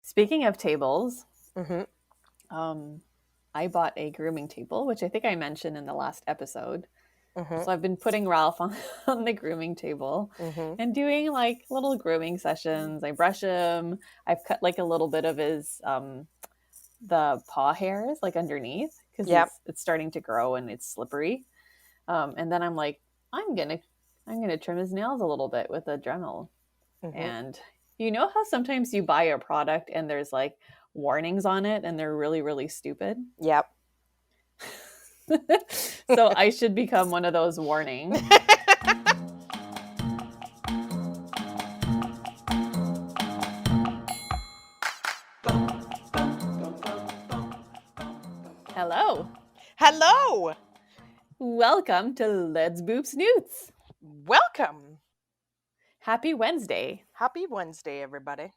Speaking of tables, Mm-hmm. I bought a grooming table, which I think I mentioned in the last episode. Mm-hmm. So I've been putting Ralph on, on the grooming table Mm-hmm. and doing like little grooming sessions. I brush him. I've cut like a little bit of his the paw hairs like underneath because Yep. it's starting to grow and it's slippery. And then I'm like, I'm gonna I'm gonna trim his nails a little bit with a Dremel. Mm-hmm. And you know how sometimes you buy a product and there's like warnings on it and they're really, really stupid? Yep. So I should become one of those warnings. Hello. Hello. Welcome to Let's Boop Snoots. Welcome. Happy Wednesday. Happy Wednesday, everybody.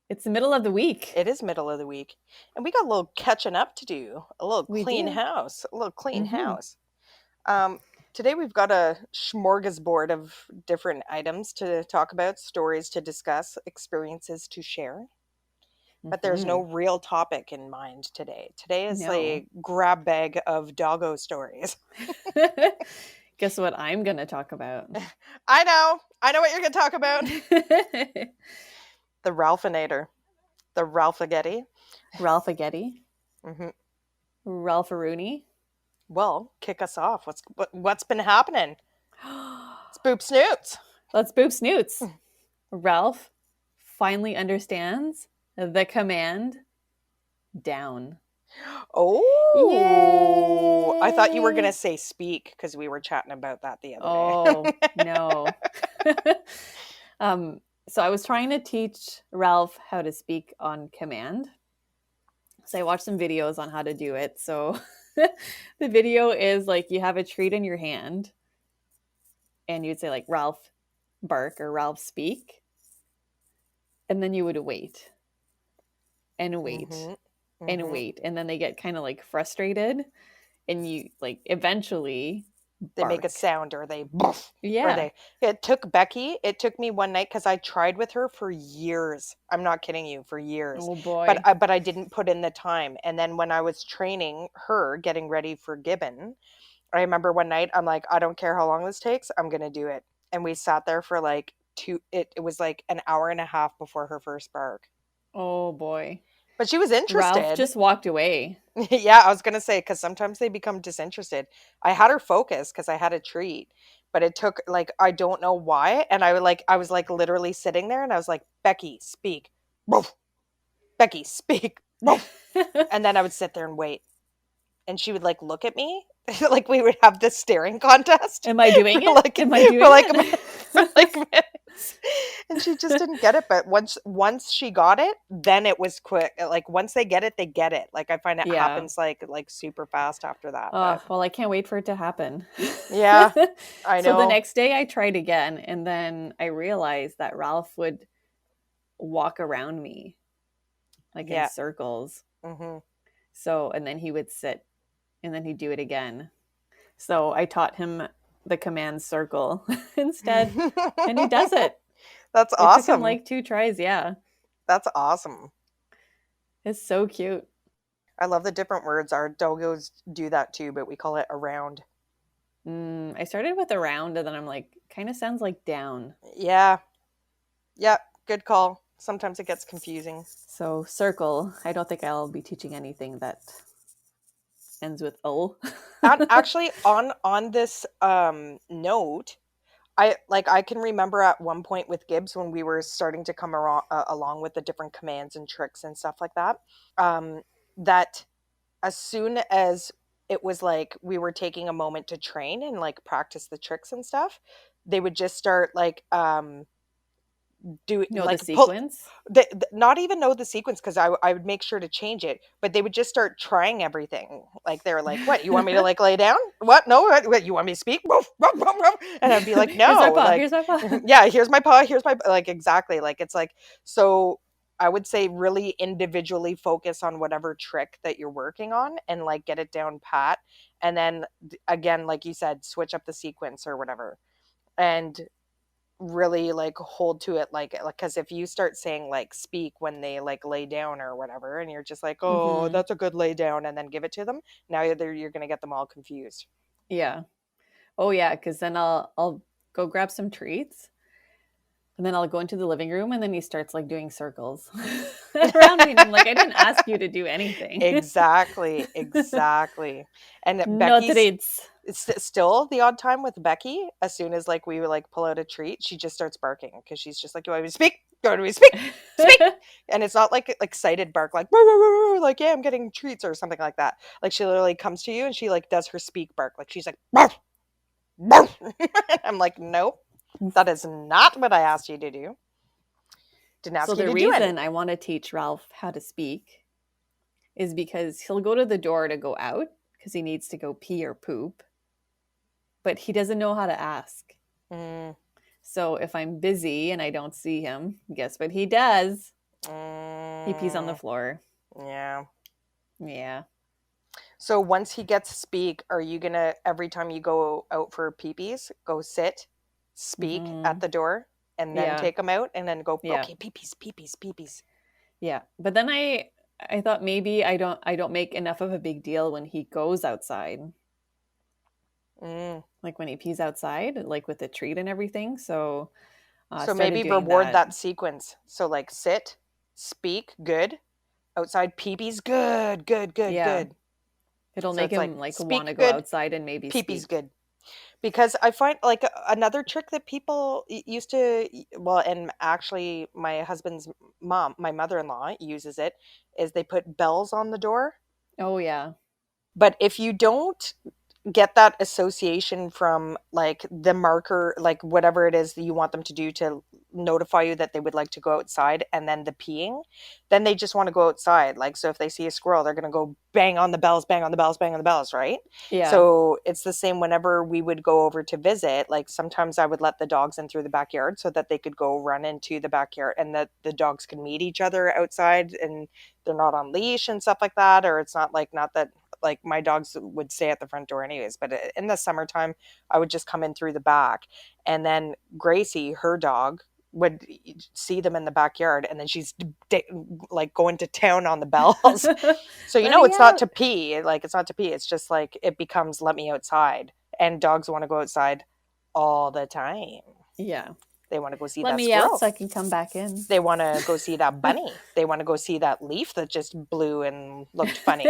It's the middle of the week. It is middle of the week, and we got a little catching up to do. A little We clean do. house. A little clean Mm-hmm. house. Today we've got a smorgasbord of different items to talk about, stories to discuss, experiences to share. But there's no Mm-hmm. real topic in mind today. Today is No. a grab bag of doggo stories. Guess what I'm going to talk about? I know what you're going to talk about. The Ralphinator. The Ralphagetti. Ralphagetti. Mm-hmm. Ralpharoony. Well, kick us off. What's been happening? It's Boop Snoots. Let's boop snoots. Ralph finally understands the command down. Oh, Yay! I thought you were going to say speak because we were chatting about that the other Oh, day. no. So I was trying to teach Ralph how to speak on command. So I watched some videos on how to do it. So the video is like you have a treat in your hand and you'd say like Ralph bark or Ralph speak. And then you would wait and wait Mm-hmm. and Mm-hmm. wait. And then they get kind of like frustrated and you like eventually They make a bark. sound or they boof. Yeah. It took me one night because I tried with her for years. I'm not kidding you, for years. Oh boy. But I didn't put in the time. And then when I was training her, getting ready for Gibbon, I remember one night I'm like, I don't care how long this takes, I'm gonna do it. And we sat there for like it was like an hour and a half before her first bark. Oh boy. But she was Ralph interested. just walked away. Yeah, I was gonna say, because sometimes they become disinterested. I had her focused because I had a treat, but it took like I don't know why, and I was like literally sitting there, and I was like, Becky, speak, Woof. Becky, speak, Woof. And then I would sit there and wait, and she would like look at me, like we would have this staring contest. Am I doing for it? like Am I doing for like it? for like minutes, and she just didn't get it. But once she got it, then it was quick. Like once they get it, they get it. Like I find it Yeah. happens like super fast after that. Oh, well, I can't wait for it to happen. Yeah, I So the know. next day I tried again, and then I realized that Ralph would walk around me like in Yeah. circles. Mm-hmm. So, and then he would sit, and then he'd do it again. So I taught him the command circle instead, and he does it. That's It took him awesome. like 2 tries. Yeah. That's awesome. It's so cute. I love the different words. Our doggos do that too, but we call it around. I started with around, and then I'm like, kind of sounds like down. Yeah. Yeah. Good call. Sometimes it gets confusing. So circle, I don't think I'll be teaching anything that ends with O. And actually, on this note, I can remember at one point with Gibbs when we were starting to come along with the different commands and tricks and stuff like that. That as soon as it was like we were taking a moment to train and like practice the tricks and stuff, they would just start like do Know like the pull sequence? not even know the sequence because I would make sure to change it, but they would just start trying everything. Like they're like, what, you want me to like lay down? What? No, what, you want me to speak? And I'd be like, Here's my no, paw. like Here's my paw. yeah, here's my paw, here's my, like, exactly. Like it's like, so I would say really individually focus on whatever trick that you're working on and like get it down pat, and then again, like you said, switch up the sequence or whatever. And really like hold to it, like because if you start saying like speak when they like lay down or whatever, and you're just like, oh, Mm-hmm. that's a good lay down, and then give it to them, now you're gonna get them all confused. Yeah. Oh yeah, because then I'll go grab some treats, and then I'll go into the living room, and then he starts like doing circles around me, and I'm like, I didn't ask you to do anything. Exactly, exactly. And No Becky's treats. it's still the odd time with Becky. As soon as like we would like pull out a treat, she just starts barking because she's just like, "You want me to speak? You want me to speak? Speak!" And it's not like excited bark, like "Roo, roo, roo, roo," like yeah, I'm getting treats or something like that. Like she literally comes to you and she like does her speak bark, like she's like, "Bark, bark." I'm like, nope, that is not what I asked you to do. Didn't So ask you the to do anything. reason I want to teach Ralph how to speak is because he'll go to the door to go out because he needs to go pee or poop, but he doesn't know how to ask. Mm, So if I'm busy and I don't see him, guess what he does? He pees on the mm, floor. yeah. Yeah. So once he gets speak, are you gonna every time you go out for peepees, go sit, speak at Mm-hmm. the door, and then Yeah. take him out, and then go Yeah. okay peepees, peepees, peepees. Yeah. But then I thought maybe I don't make enough of a big deal when he goes outside. Mm. Like when he pees outside, like with the treat and everything. So I So started maybe doing reward that. that sequence. So like sit, speak, good. Outside peepees, good, good, good, Yeah. good. It'll So make it's like him like want to speak go good, outside and maybe peepees speak. good. Because I find like another trick that people used to, well, and actually my husband's mom, my mother-in-law uses it, is they put bells on the door. Oh yeah. But if you don't get that association from like the marker, like whatever it is that you want them to do to notify you that they would like to go outside, and then the peeing, then they just want to go outside. Like, so if they see a squirrel, they're going to go bang on the bells, bang on the bells, bang on the bells, right? Yeah. So it's the same whenever we would go over to visit. Like sometimes I would let the dogs in through the backyard so that they could go run into the backyard and that the dogs can meet each other outside and they're not on leash and stuff like that. Or it's not like, not that like my dogs would stay at the front door anyways, but in the summertime I would just come in through the back, and then Gracie, her dog, would see them in the backyard, and then she's like going to town on the bells. So Let me it's not out. to pee, like it's not to pee, it's just like it becomes let me outside, and dogs want to go outside all the time. Yeah. They want to go see Let that me out squirrel. so I can come back in. They want to go see that bunny. They want to go see that leaf that just blew and looked funny.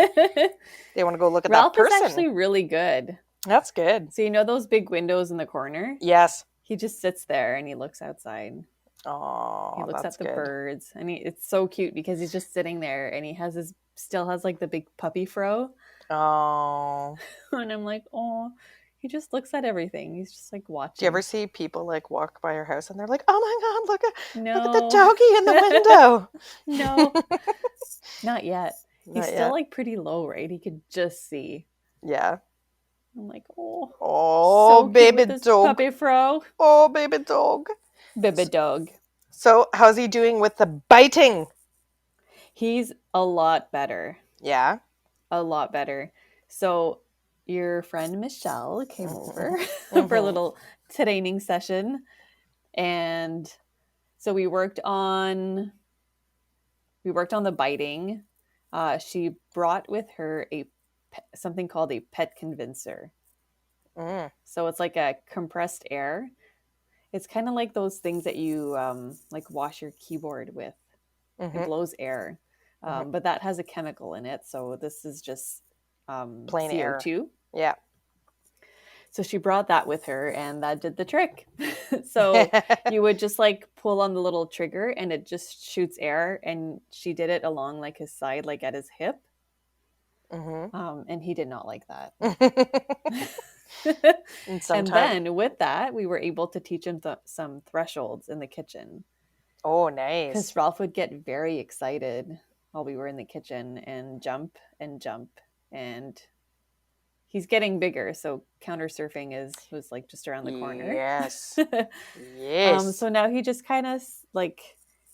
They want to go look at that Ralph is person. actually really good. That's good. So you know those big windows in the corner? Yes. He just sits there and he looks outside. He Oh, looks that's at the good. birds, and it's so cute because he's just sitting there and he has his still has like the big puppy fro. Oh. And I'm like, oh, he just looks at everything. He's just like Do you ever watching. see people like walk by your house and they're like, "Oh my God, look at the No, doggy in the no, window." not yet. He's Not still yet. like pretty low, right? He could just see. Yeah. I'm like, oh, Oh, so cute with baby this dog. puppy fro. Oh, baby dog. Baby dog. So, how's he doing with the biting? He's a lot better. Yeah. A lot better. So your friend Michelle came Mm-hmm. over for a Mm-hmm. little training session, and so we worked on the biting. She brought with her something called a pet convincer. Mm. So it's like a compressed air. It's kind of like those things that you like wash your keyboard with. It Mm-hmm. blows air, Mm-hmm. but that has a chemical in it. So this is just Plain air. CO2. Yeah. So she brought that with her, and that did the trick. So you would just like pull on the little trigger and it just shoots air. And she did it along like his side, like at his hip. Mm-hmm. And he did not like that. And And sometimes, then with that, we were able to teach him some thresholds in the kitchen oh, because nice. Ralph would get very excited while we were in the kitchen and jump and jump. And he's getting bigger, so counter surfing was like just around the corner. Yes. Yes. So now he just kind of like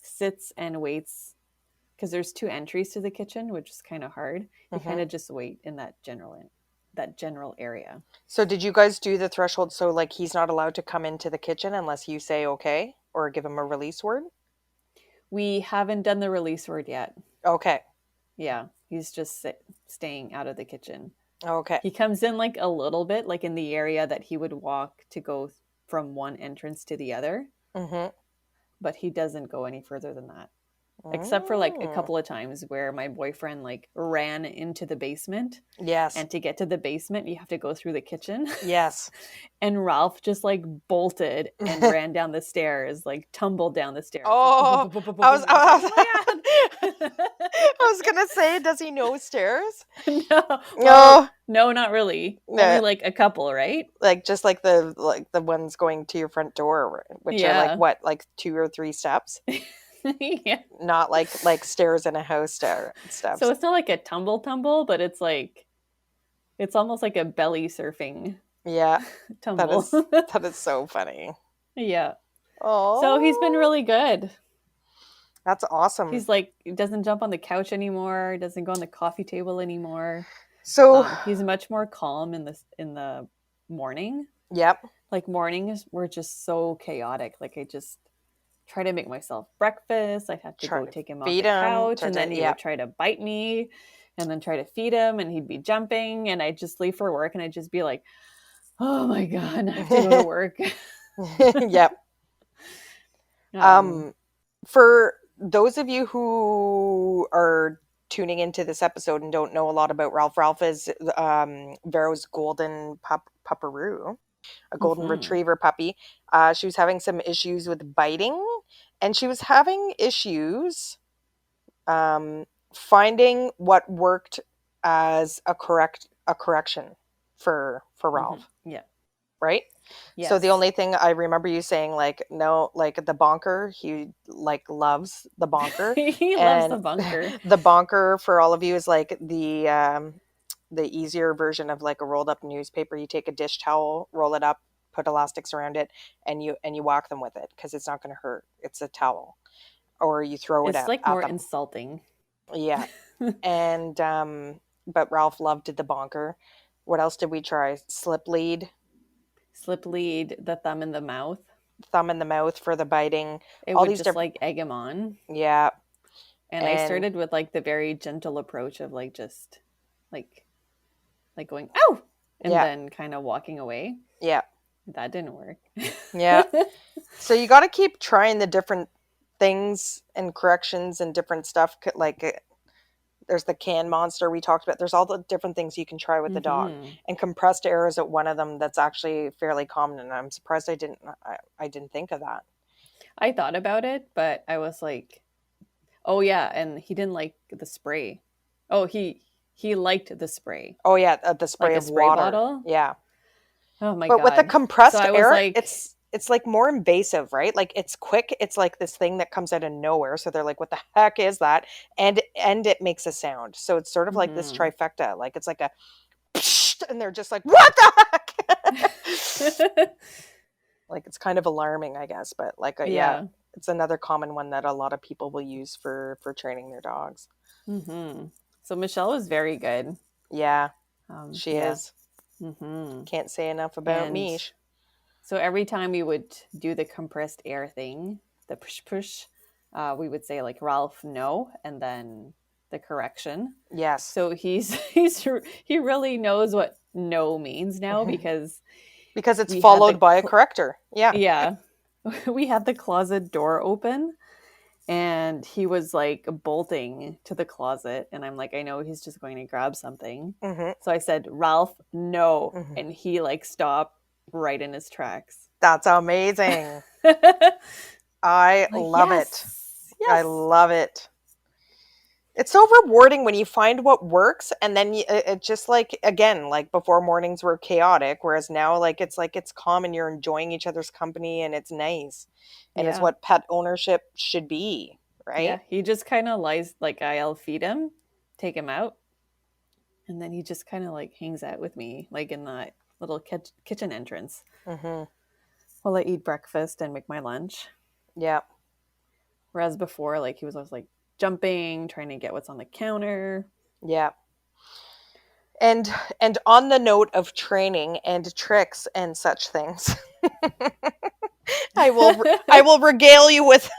sits and waits because there's two entries to the kitchen, which is kind of hard. You kind Mm-hmm. of just wait in that general that general area. So did you guys do the threshold so like he's not allowed to come into the kitchen unless you say okay or give him a release word? We haven't done the release word yet. Okay. Yeah, he's just staying out of the kitchen. Okay. He comes in like a little bit, like in the area that he would walk to go from one entrance to the other, Mm-hmm. but he doesn't go any further than that. Except for like a Mm. couple of times where my boyfriend like ran into the basement, Yes. and to get to the basement you have to go through the kitchen. Yes. And Ralph just like bolted and ran down the stairs, like tumbled down the stairs, like boom, boom, Oh, boom, boom, boom, boom, I was, boom. I was like, I oh my god. I was gonna say, does he know stairs? No, well, No, no, not really. Only no, like a couple, right? like just like the ones going to your front door, which are like Yeah. what, like 2 or 3 steps, Yeah. not like stairs in a house So steps. it's not like a tumble, but it's like it's almost like a belly surfing Yeah, that tumble. is that is so funny. Yeah. So he's been Oh, really good. that's awesome. He's like doesn't jump on the couch anymore, doesn't go on the coffee table anymore. So, He's much more calm in the morning. yep, Like mornings were just so chaotic. Like I just try to make myself breakfast. I'd have to try go to take him off feed the him. couch, Try and to, then he yeah. would try to bite me, and then try to feed him, and he'd be jumping, and I'd just leave for work, and I'd just be like, "Oh my god, I have to go to work." Yep. um, For those of you who are tuning into this episode and don't know a lot about Ralph, Ralph is Vero's golden pupperoo, a golden mhm, retriever puppy. She was having some issues with biting, and she was having issues finding what worked as a correction for mhm, Ralph, yeah, right? So the yes, only thing I remember you saying, like, no, like the bonker, he like loves the bonker. he loves And the bunker. the bonker for all of you is like the easier version of like a rolled up newspaper. You take a dish towel, roll it up, put elastics around it, and you whack them with it because it's not going to hurt. It's a towel, or you throw it It's like at more them. insulting. Yeah, and but Ralph loved the bonker. What else did we try? Slip lead, Slip lead, the thumb in the mouth. thumb in the mouth for the biting. It All would these just different. like egg him on. Yeah, And I and started with like the very gentle approach of like just like going "ow," and yeah, then kind of walking away. yeah, That didn't work. yeah. So you got to keep trying the different things and corrections and different stuff. Like there's the can monster we talked about. There's all the different things you can try with the dog. Mhm. And compressed air is one of them that's actually fairly common. And I'm surprised I didn't think of that. I thought about it, but I was like, "Oh yeah," and he didn't like the spray. Oh, he liked the spray, Oh yeah, the like spray a of spray water. bottle. Yeah. Oh my But with the god. So compressed I was air, like, it's like more invasive, right? Like it's quick. It's like this thing that comes out of nowhere. So they're like, "What the heck is that?" And it makes a sound. So it's sort of like this mhm. trifecta. Like it's like a, and they're just like, "What the heck?" Like it's kind of alarming, I guess. But like, yeah, Yeah. it's another common one that a lot of people will use for training their dogs. Mhm. So Michelle was very good. Yeah, she Yeah. is. Mhm. Can't say enough about And Mish. so every time we would do the compressed air thing, the push push, we would say like Ralph no, and then the correction. Yes, So he really knows what no means now because because it's we had followed by a corrector. Yeah. yeah, we had the closet door open, and he was like bolting to the closet, and I'm like, I know he's just going to grab something. Hmm. So I said, Ralph, no, Hmm. and he like stopped right in his tracks. That's amazing. I Like, love it. yes, I yes, love it. It's so rewarding when you find what works, and then it just like again, like before mornings were chaotic, whereas now like it's calm and you're enjoying each other's company and it's nice, and it's yeah, what pet ownership should be, right? yeah. He just kind of lies, like I'll feed him, take him out, and then he just kind of like hangs out with me, like in that little kitchen entrance Mm-hmm. while I eat breakfast and make my lunch. Yeah. Whereas before, like he was always like jumping, trying to get what's on the counter. Yeah. And on the note of training and tricks and such things, I will regale you with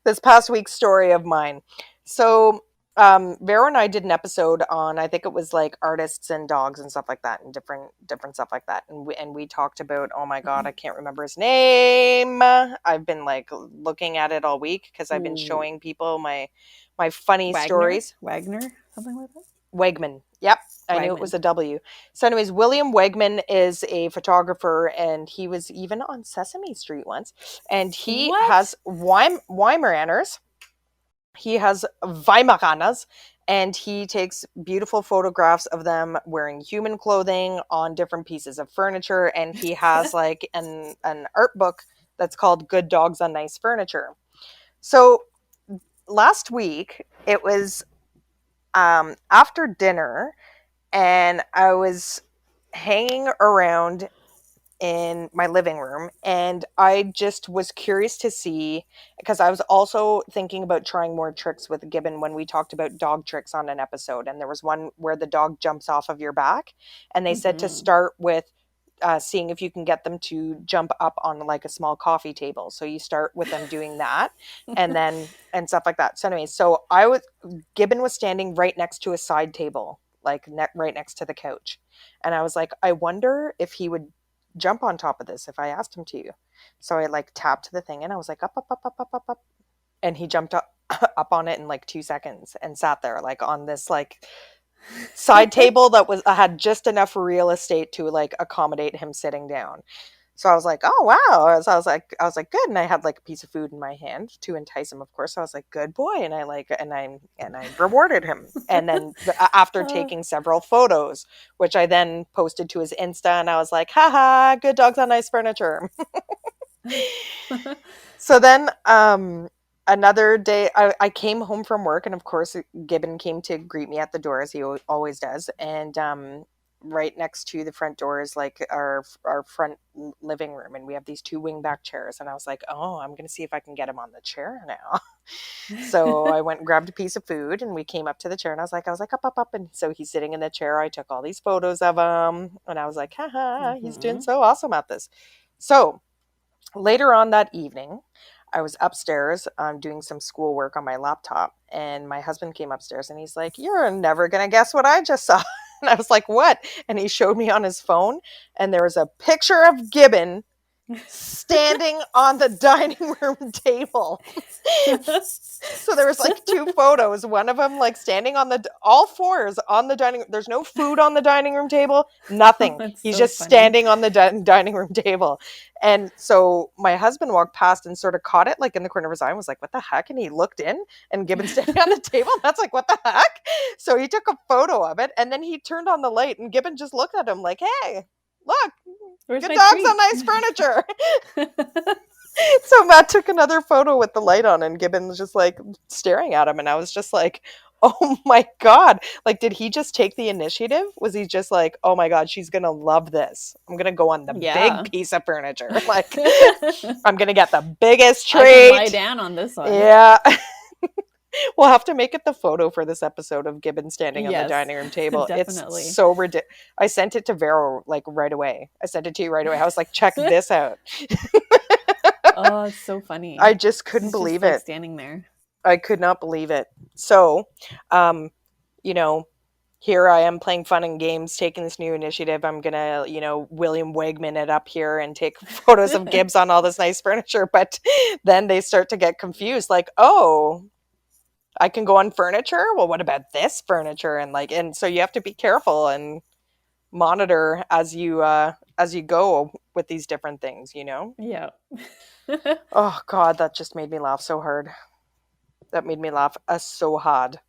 this past week's story of mine. So, Vero and I did an episode on, I think it was like artists and dogs and stuff like that, and different stuff like that. And we talked about, oh my god, I can't remember his name. I've been like looking at it all week because I've been Ooh, showing people my funny stories. Wagner, something like that. Wegman. Yep. I knew it Wagman. was a W. So, anyways, William Wegman is a photographer, and he was even on Sesame Street once. And he has What? Weimaraners. He has Weimaranas, and he takes beautiful photographs of them wearing human clothing on different pieces of furniture. And he has like an art book that's called Good Dogs on Nice Furniture. So, last week, it was after dinner and I was hanging around in my living room and I just was curious to see because I was also thinking about trying more tricks with Gibbon when we talked about dog tricks on an episode, and there was one where the dog jumps off of your back, and they said to Mm-hmm. start with seeing if you can get them to jump up on like a small coffee table. So you start with them doing that, and then and stuff like that. So anyways, so I was Gibbon was standing right next to a side table, like right next to the couch, and I was like, I wonder if he would jump on top of this if I asked him to. So I like tapped the thing and I was like up, up, up, up, up, up, up, and he jumped up up on it in like 2 seconds and sat there like on this like side table that was had just enough real estate to like accommodate him sitting down. So I was like, oh wow. So I was like, good. And I had like a piece of food in my hand to entice him, of course. So I was like, good boy. And I rewarded him. And then after Uh, taking several photos, which I then posted to his Insta, and I was like, haha, good dogs on nice furniture. So then another day I came home from work, and of course Gibbon came to greet me at the door as he always does. And right next to the front door is like our front living room, and we have these two wingback chairs, and I was like, oh, I'm gonna see if I can get him on the chair now. So I went and grabbed a piece of food, and we came up to the chair, and I was like up, up, up, and so he's sitting in the chair. I took all these photos of him, and I was like, haha, he's doing mm-hmm. so awesome at this. So later on that evening, I was upstairs doing some schoolwork on my laptop, and my husband came upstairs and he's like, you're never going to guess what I just saw. And I was like, what? And he showed me on his phone, and there was a picture of Gibbon standing on the dining room table. So there was like two photos, one of them like standing on the all fours on the dining. There's no food on the dining room table, Oh, nothing. that's He's so just funny. standing on the dining room table. And so my husband walked past and sort of caught it like in the corner of his eye and was like, what the heck? And he looked in, and Gibbon standing on the table. And that's like, what the heck? So he took a photo of it, and then he turned on the light, and Gibbon just looked at him like, hey, look, Where's good my dogs on treat? nice furniture. So Matt took another photo with the light on, and Gibbon was just like staring at him, and I was just like, oh my god, like did he just take the initiative? Was he just like, oh my god, she's gonna love this, I'm gonna go on the big Yeah. piece of furniture, like I'm gonna get the biggest I can lie treat. down on this one. Yeah. We'll have to make it the photo for this episode of Gibbon standing on the Yes, dining room table. It's definitely. so ridiculous. I sent it to Vero like right away. I sent it to you right away. I was like, check this out. Oh, it's so funny. I just couldn't He's just believe like it. standing there. I could not believe it. So, um, you know, here I am playing fun and games, taking this new initiative. I'm gonna, William Wegman it up here and take photos of Gibbs on all this nice furniture. But then they start to get confused, like, oh, I can go on furniture. Well, what about this furniture? And so you have to be careful and monitor as you go with these different things. Yeah. Oh God, that just made me laugh so hard. That made me laugh so hard.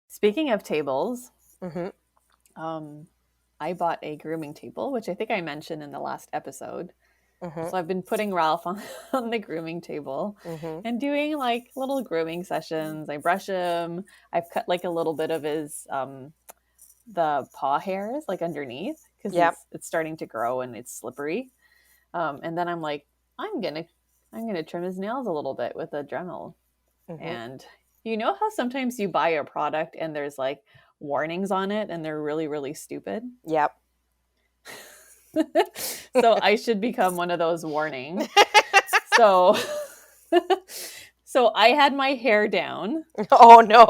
Speaking of tables, Hmm. um, I bought a grooming table, which I think I mentioned in the last episode. Hmm. So I've been putting Ralph on, on the grooming table Hmm. and doing like little grooming sessions. I brush him. I've cut like a little bit of his the paw hairs like underneath because Yep. it's starting to grow and it's slippery. And then I'm like, I'm gonna trim his nails a little bit with a Dremel, Hmm. and You know how sometimes you buy a product and there's like warnings on it and they're really, really stupid? Yep. So I should become one of those warnings. So so I had my hair down. Oh no.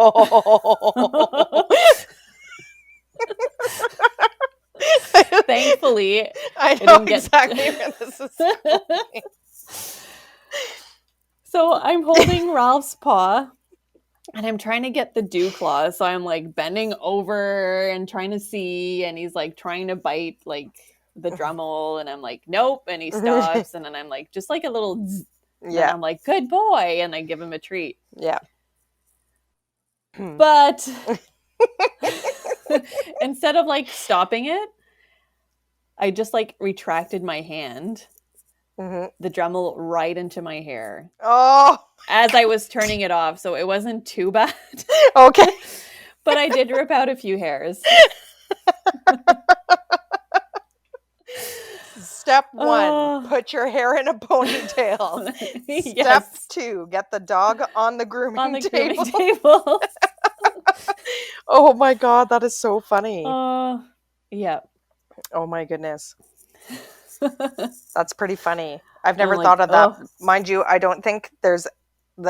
Thankfully, I it know didn't get exactly where this is going. So I'm holding Ralph's paw and I'm trying to get the dew claw. So I'm like bending over and trying to see, and he's like trying to bite like the Dremel, and I'm like, nope, and he stops, and then I'm like, just like a little zzz. And then Yeah. I'm like, good boy, and I give him a treat. Yeah. But instead of like stopping it, I just like retracted my hand, the Dremel right into my hair Oh, as I was turning it off. So it wasn't too bad. okay. But I did rip out a few hairs. Step 1, put your hair in a ponytail. Step Yes. 2, get the dog on the grooming table. Table. Oh my God, that is so funny. Yeah. Oh my goodness. That's pretty funny. I've never like, thought of that. Mind you, I don't think there's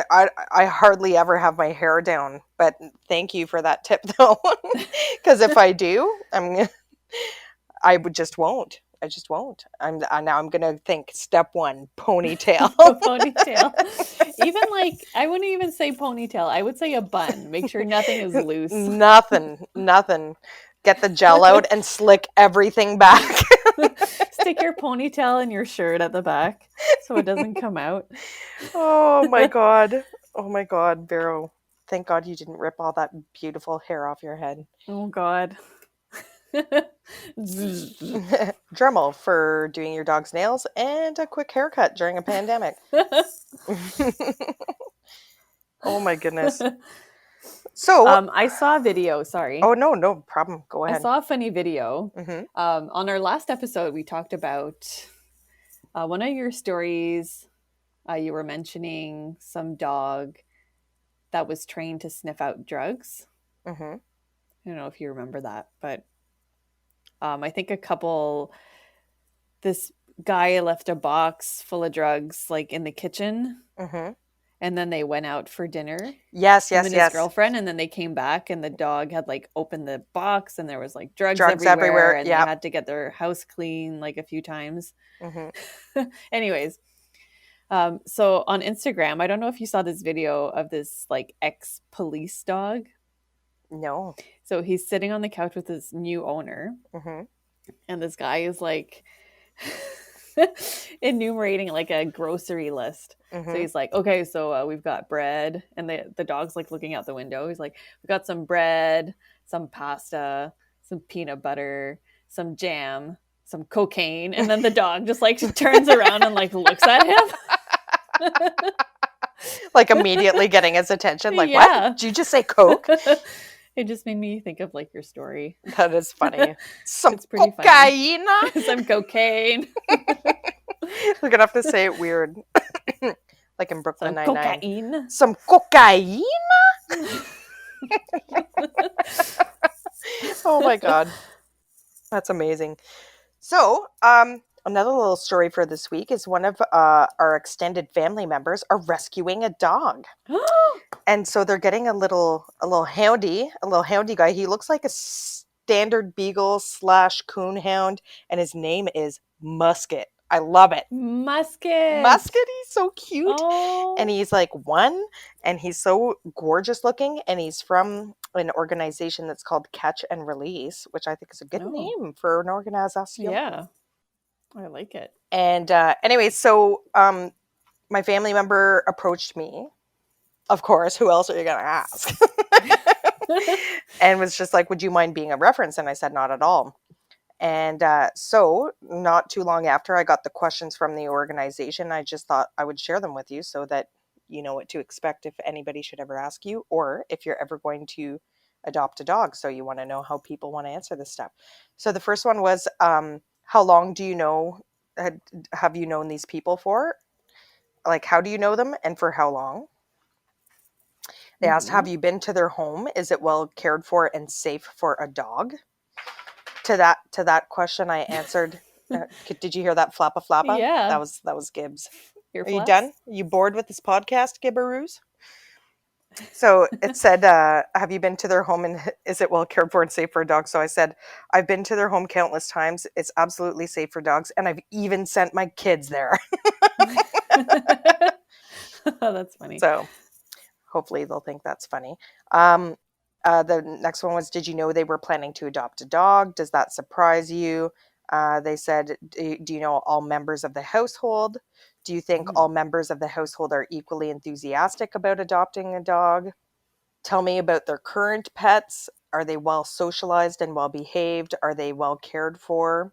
I hardly ever have my hair down, but thank you for that tip though. Because if I do, I would just won't. I just won't. Now I'm gonna think step 1, ponytail. Ponytail. Even like, I wouldn't even say ponytail. I would say a bun. Make sure nothing is loose. Nothing. Get the gel out and slick everything back. Stick your ponytail in your shirt at the back so it doesn't come out. Oh my God, Vero. Thank God you didn't rip all that beautiful hair off your head. Oh God. Dremel for doing your dog's nails and a quick haircut during a pandemic. Oh my goodness. So I saw a video, sorry. Oh no problem. Go ahead. I saw a funny video. On our last episode, we talked about one of your stories. You were mentioning some dog that was trained to sniff out drugs. I don't know if you remember that, but I think this guy left a box full of drugs like in the kitchen. And then they went out for dinner. Yes. His girlfriend, and then they came back, and the dog had like opened the box, and there was like drugs everywhere, and they had to get their house clean like a few times. Anyways, so on Instagram, I don't know if you saw this video of this like ex-police dog. No. So he's sitting on the couch with his new owner, and this guy is like enumerating like a grocery list. So he's like, okay, so we've got bread, and the dog's like looking out the window. He's like, we got some bread, some pasta, some peanut butter, some jam, some cocaine, and then the dog just like turns around and like looks at him. Like immediately getting his attention. Like, what? Did you just say coke? It just made me think of like your story. That is funny. Some it's pretty cocaine. Funny. Some cocaine. We're gonna have to say it weird. Like in Brooklyn Nine-Nine. Cocaine. Some cocaine. Oh my God. That's amazing. So, another little story for this week is one of our extended family members are rescuing a dog. And so they're getting a little houndy guy. He looks like a standard beagle / coon hound, and his name is Musket. I love it. Musket. He's so cute. Oh. And he's like 1, and he's so gorgeous looking, and he's from an organization that's called Catch and Release, which I think is a good name for an organization. Yeah. I like it. And anyway, so my family member approached me. Of course, who else are you going to ask? And was just like, would you mind being a reference? And I said, not at all. And so not too long after I got the questions from the organization, I just thought I would share them with you so that you know what to expect if anybody should ever ask you, or if you're ever going to adopt a dog. So you want to know how people want to answer this stuff. So the first one was, how long do you know, have you known these people for? Like, how do you know them and for how long? They asked, have Hmm. you been to their home? Is it well cared for and safe for a dog? To that question, I answered. Did you hear that flappa flappa? Yeah. That was Gibbs. Ear Are you flaps. done? Are you bored with this podcast, Gibberoos? So it said, have you been to their home and is it well cared for and safe for a dog? So I said, I've been to their home countless times. It's absolutely safe for dogs. And I've even sent my kids there. That's funny. So hopefully they'll think that's funny. Um, the next one was, did you know they were planning to adopt a dog? Does that surprise you? They said, do you know all members of the household? Do you think Mm. all members of the household are equally enthusiastic about adopting a dog? Tell me about their current pets. Are they well socialized and well behaved? Are they well cared for?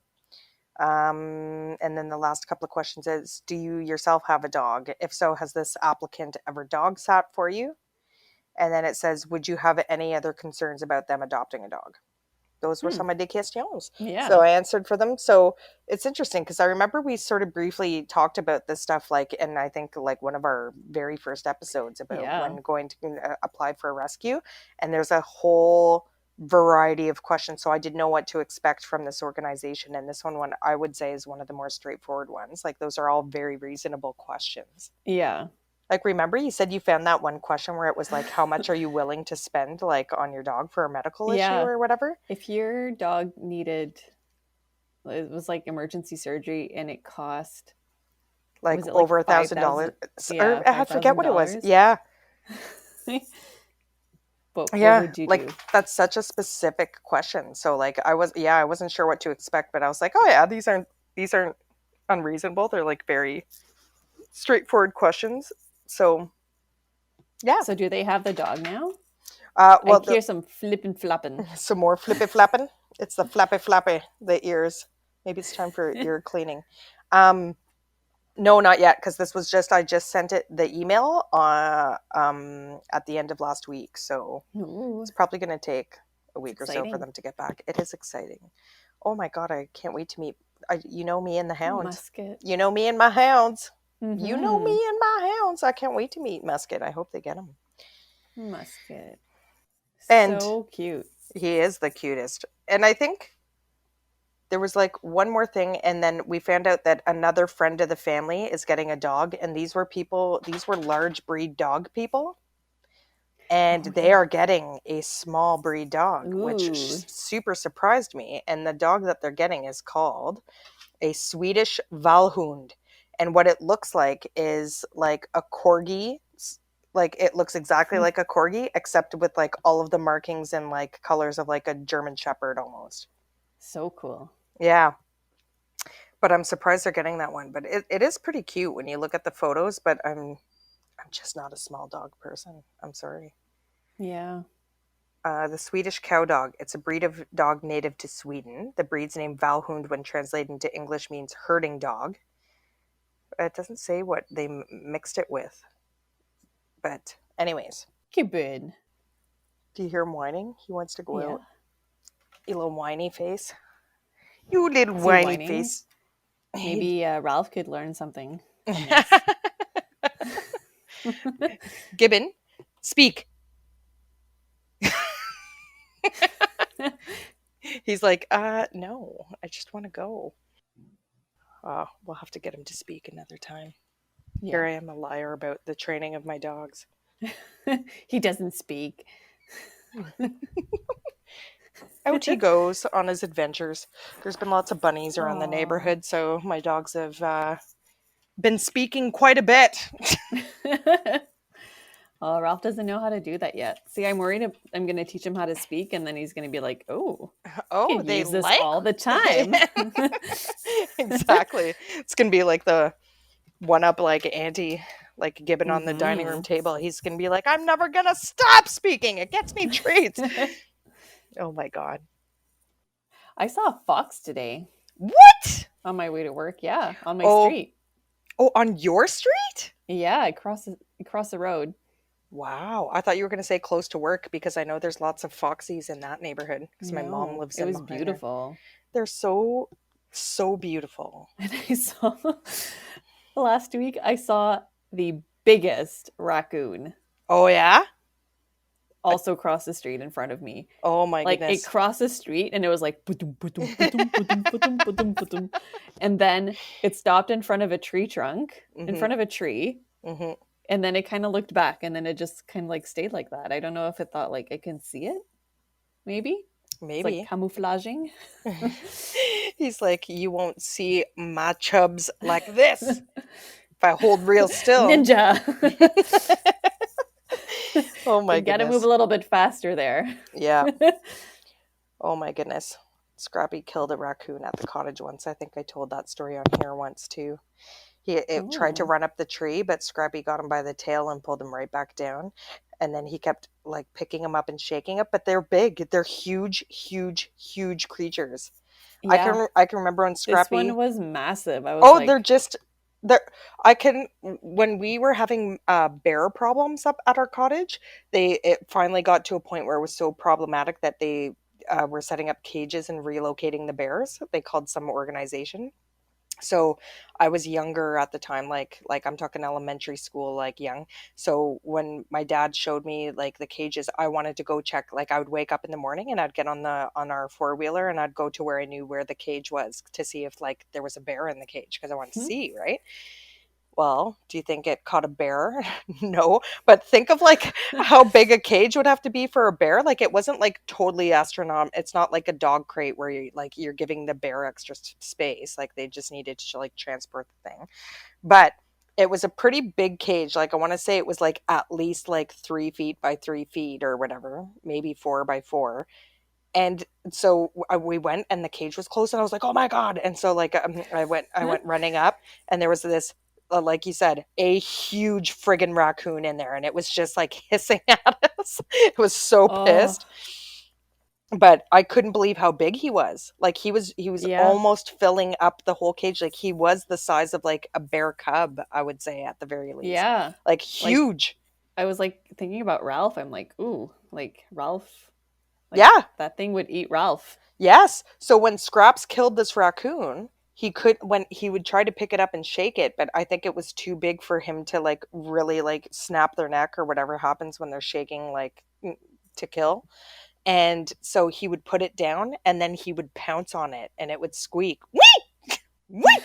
And then the last couple of questions is, do you yourself have a dog? If so, has this applicant ever dog sat for you? And then it says, would you have any other concerns about them adopting a dog? Those were Hmm. some of the questions. So Yeah. I answered for them. So it's interesting because I remember we sort of briefly talked about this stuff, like, and I think like one of our very first episodes about Yeah. when going to apply for a rescue. And there's a whole variety of questions. So I didn't know what to expect from this organization. And this one I would say is one of the more straightforward ones. Like those are all very reasonable questions. Yeah. Like, remember you said you found that one question where it was like, how much are you willing to spend like on your dog for a medical issue Yeah. or whatever? If your dog needed, it was like emergency surgery and it cost, Like was it like over $1,000, 5,000? or Yeah, I forget what it was. $5,000. Yeah. What Yeah. would you Like do? that's such a specific question. So like I wasn't sure what to expect, but I was like, oh yeah, these aren't unreasonable. They're like very straightforward questions. So yeah. So do they have the dog now? I Well, hear some flipping flopping. some more flippy flapping. It's the flappy flappy, the ears. Maybe it's time for ear cleaning. Um, No, not yet, because this was I just sent it the email at the end of last week, so Ooh, it's probably going to take a it's week or so for exciting. them to get back. It is exciting. Oh my god, I can't wait to meet. You know me and the hounds. Musket. You know me and my hounds. You know me Mm-hmm. and my hounds. I can't wait to meet Musket. I hope they get him. Musket. And So cute. he is the cutest. And I think there was like one more thing, and then we found out that another friend of the family is getting a dog, and these were large breed dog people, and Oh they yeah. are getting a small breed dog, which Ooh. super surprised me. And the dog that they're getting is called a Swedish Valhund, and what it looks like is like a corgi. Like it looks exactly like a corgi, except with like all of the markings and like colors of like a German Shepherd almost. So cool. Yeah. But I'm surprised they're getting that one. But it is pretty cute when you look at the photos. But I'm just not a small dog person. I'm sorry. Yeah. The Swedish cow dog. It's a breed of dog native to Sweden. The breed's name Valhund, when translated into English, means herding dog. It doesn't say what they mixed it with. But anyways, Gibbon. do you hear him whining? He wants to go Yeah. out. You little whiny face. You little Is he whiny whining? face. Maybe Ralph could learn something from this. Gibbon, speak. He's like, no, I just want to go. We'll have to get him to speak another time. Here Yeah. I am, a liar about the training of my dogs. He doesn't speak. Out he goes on his adventures. There's been lots of bunnies around the Aw. neighborhood, so my dogs have been speaking quite a bit. Oh, Ralph doesn't know how to do that yet. See, I'm worried I'm going to teach him how to speak, and then he's going to be like, oh, I Oh, could they use this like. all the time. Exactly. It's gonna be like the one up like Auntie, like Gibbon on the dining room Hmm. table. He's gonna be like, I'm never gonna stop speaking. It gets me treats. Oh my god. I saw a fox today What? on my way to work. Yeah, on my Oh, street. oh, on your street? Yeah, across the road. Wow. I thought you were gonna say close to work because I know there's lots of foxies in that neighborhood because my mom No, lives it in was behind there. beautiful. They're so beautiful. And I saw last week, I saw the biggest raccoon. Oh yeah? also crossed the street in front of me. Oh my Like it goodness. crossed the street and it was like "Putum, putum, putum, putum, putum, putum, putum." And then it stopped in front of a tree trunk, in Mm-hmm. front of a tree, Mm-hmm. and then it kind of looked back and then it just kind of like stayed like that. I don't know if it thought like I can see it. Maybe. It's like Maybe. camouflaging. He's like, you won't see my chubs like this if I hold real still. Ninja. Oh my You got to move goodness. a little bit faster there. Yeah. Oh my goodness. Scrappy killed a raccoon at the cottage once. I think I told that story on here once too. It tried to Oh. run up the tree, but Scrappy got him by the tail and pulled him right back down. And then he kept like picking him up and shaking it. But they're big. They're huge, huge, huge creatures. Yeah. I can remember when This one Scrappy. was massive. I was Oh, they're like, just they're. I can when we were having bear problems up at our cottage, it finally got to a point where it was so problematic that they were setting up cages and relocating the bears. They called some organization. So I was younger at the time, like I'm talking elementary school, like young. So when my dad showed me like the cages, I wanted to go check. Like I would wake up in the morning and I'd get on our four-wheeler and I'd go to where I knew where the cage was to see if like there was a bear in the cage because I wanted to hmm? see, right? Well, do you think it caught a bear? No, but think of like how big a cage would have to be for a bear. Like it wasn't like totally astronomical. It's not like a dog crate where you're giving the bear extra space. Like they just needed to like transport the thing. But it was a pretty big cage. Like I want to say it was like at least like 3 feet by 3 feet or whatever, maybe 4 by 4. And so we went and the cage was closed and I was like, oh my God. And so like I went running up and there was this, like you said, a huge friggin' raccoon in there. And it was just like hissing at us. It was so Oh, pissed. But I couldn't believe how big he was. Like he was yeah. almost filling up the whole cage. Like he was the size of like a bear cub, I would say at the very least. Yeah. Like Like huge. I was like thinking about Ralph. I'm like, ooh, like Ralph, like Yeah. that thing would eat Ralph. Yes. So when Scraps killed this raccoon, he could when he would try to pick it up and shake it, but I think it was too big for him to like really like snap their neck or whatever happens when they're shaking like to kill. And so he would put it down and then he would pounce on it and it would squeak. Wee! Wee!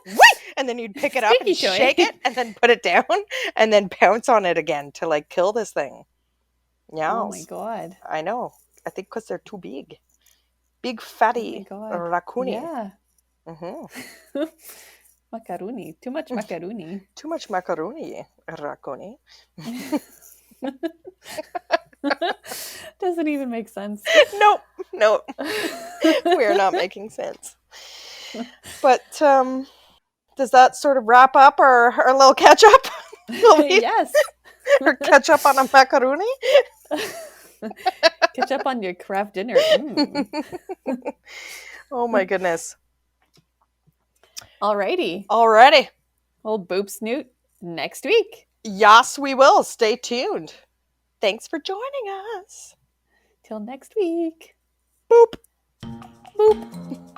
Wee! And then you'd pick it up and Squeaky shake it toy. and then put it down and then pounce on it again to like kill this thing. Oh my Yes. god. I know. I think because they're too big. Big Oh my fatty god. raccoony. Yeah. Hmm. Macaroni. Too much macaroni. Too much macaroni, raccoony. Doesn't even make sense. Nope, nope. We are not making sense. But does that sort of wrap up our little catch up? Yes. Or catch up on a macaroni? Catch up on your craft dinner. Mm. Oh my goodness. Alrighty. Alrighty. Well, boop snoot next week. Yes, we will. Stay tuned. Thanks for joining us. Till next week. Boop. Boop.